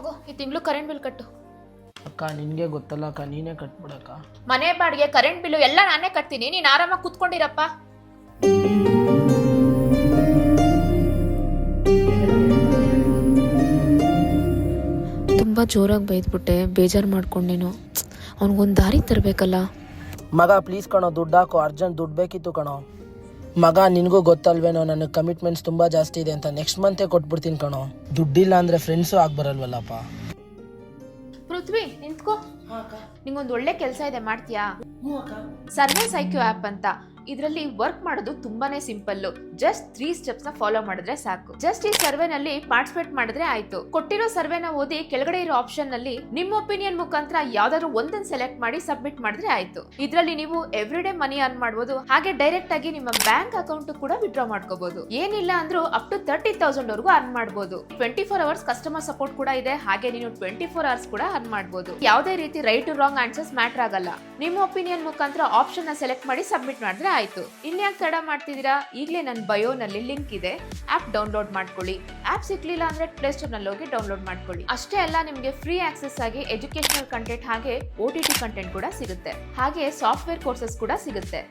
ತಗೋ, ಈ ತಿಂಗಳು ಕರೆಂಟ್ ಬಿಲ್ ಕಟ್ಟು. ಅಕ್ಕ ನಿನಗೆ ಗೊತ್ತಲ್ಲ ಅಕ್ಕ, ನೀನೇ ಕಟ್ಬಿಡಕ್ಕ. ಮನೆ ಬಾಡಿಗೆ, ಕರೆಂಟ್ ಬಿಲ್ಲು ಎಲ್ಲ ನಾನೇ ಕಟ್ತೀನಿ, ನೀನು ಆರಾಮಾಗಿ ಕೂತ್ಕೊಂಡಿರಪ್ಪ. ತುಂಬ ಜೋರಾಗಿ ಬೈದ್ಬಿಟ್ಟೆ, ಬೇಜಾರು ಮಾಡ್ಕೊಂಡೇನು. ಅವ್ನಿಗೊಂದು ದಾರಿ ತರಬೇಕಲ್ಲ. ಮಗ ಪ್ಲೀಸ್ ಕಣೋ, ದುಡ್ಡು ಹಾಕು, ಅರ್ಜೆಂಟ್ ದುಡ್ಡು ಬೇಕಿತ್ತು ಕಣೋ. ಮಗ ನಿನಗೂ ಗೊತ್ತಲ್ವೇನೋ, ನನಗೆ ಕಮಿಟ್ಮೆಂಟ್ಸ್ ತುಂಬ ಜಾಸ್ತಿ ಇದೆ ಅಂತ. ನೆಕ್ಸ್ಟ್ ಮಂತೇ ಕೊಟ್ಬಿಡ್ತೀನಿ ಕಣೋ. ದುಡ್ಡಿಲ್ಲ ಅಂದರೆ ಫ್ರೆಂಡ್ಸು ಆಗ್ಬರಲ್ವಲ್ಲಪ್ಪ. ಪೃಥ್ವಿ ನಿಂತ್ಕೋ, ನಿಂಗೊಂದು ಒಳ್ಳೆ ಕೆಲಸ ಇದೆ, ಮಾಡ್ತೀಯಾ? ಸರ್ವೆ ಸೈಕ್ಯೂ ಆ್ಯಪ್ ಅಂತ. ಇದರಲ್ಲಿ ವರ್ಕ್ ಮಾಡೋದು ತುಂಬಾನೇ ಸಿಂಪಲ್. ಜಸ್ಟ್ 3 ಸ್ಟೆಪ್ಸ್ ನ ಫಾಲೋ ಮಾಡಿದ್ರೆ ಸಾಕು. ಜಸ್ಟ್ ಈ ಸರ್ವೆ ನಲ್ಲಿ ಪಾರ್ಟಿಸಿಪೇಟ್ ಮಾಡಿದ್ರೆ ಆಯ್ತು. ಕೊಟ್ಟಿರೋ ಸರ್ವೆನ ಓದಿ ಕೆಳಗಡೆ ಇರೋ ಆಪ್ಷನ್ ನಲ್ಲಿ ನಿಮ್ಮ ಒಪಿನಿಯನ್ ಮುಖಾಂತರ ಯಾವ್ದಾದ್ರು ಒಂದನ್ನು ಸೆಲೆಕ್ಟ್ ಮಾಡಿ ಸಬ್ಮಿಟ್ ಮಾಡಿದ್ರೆ ಆಯ್ತು. ಇದರಲ್ಲಿ ನೀವು ಎವ್ರಿ ಡೇ ಮನಿ ಅರ್ನ್ ಮಾಡಬಹುದು. ಹಾಗೆ ಡೈರೆಕ್ಟ್ ಆಗಿ ನಿಮ್ಮ ಬ್ಯಾಂಕ್ ಅಕೌಂಟ್ ಕೂಡ ವಿಡ್ರಾ ಮಾಡ್ಕೋಬಹುದು. ಏನಿಲ್ಲ ಅಂದ್ರೂ ಅಪ್ ಟು 30,000 ವರೆಗೂ ಅರ್ನ್ ಮಾಡಬಹುದು. 24 ಅವರ್ಸ್ ಕಸ್ಟಮರ್ ಸಪೋರ್ಟ್ ಕೂಡ ಇದೆ. ಹಾಗೆ ನೀವು 24 ಅವರ್ಸ್ ಕೂಡ ಅರ್ನ್ ಮಾಡಬಹುದು. ಯಾವುದೇ ರೀತಿ ರೈಟ್ ರಾಂಗ್ ಆನ್ಸರ್ಸ್ ಮ್ಯಾಟರ್ ಆಗಲ್ಲ. ನಿಮ್ಮ ಒಪಿನಿಯನ್ ಮುಖಾಂತರ ಆಪ್ಷನ್ ನ ಸೆಲೆಕ್ಟ್ ಮಾಡಿ ಸಬ್ಮಿಟ್ ಮಾಡಿದ್ರೆ ಆಯ್ತು. ಇನ್ಯಾಕೆ ತಡ ಮಾಡ್ತಿದ್ದೀರಾ? ಈಗಲೇ ನನ್ನ ಬಯೋನಲ್ಲಿ ಲಿಂಕ್ ಇದೆ, ಆಪ್ ಡೌನ್ಲೋಡ್ ಮಾಡ್ಕೊಳ್ಳಿ. ಆಪ್ ಸಿಕ್ಲಿಲ್ಲ ಅಂದ್ರೆ ಪ್ಲೇ ಸ್ಟೋರ್ ನಲ್ಲಿ ಹೋಗಿ ಡೌನ್ಲೋಡ್ ಮಾಡ್ಕೊಳ್ಳಿ. ಅಷ್ಟೇ ಅಲ್ಲ, ನಿಮಗೆ ಫ್ರೀ ಆಕ್ಸೆಸ್ ಆಗಿ ಎಜುಕೇಶನಲ್ ಕಂಟೆಂಟ್ ಹಾಗೆ OTT ಕಂಟೆಂಟ್ ಕೂಡ ಸಿಗುತ್ತೆ. ಹಾಗೆ ಸಾಫ್ಟ್ವೇರ್ ಕೋರ್ಸಸ್ ಕೂಡ ಸಿಗುತ್ತೆ.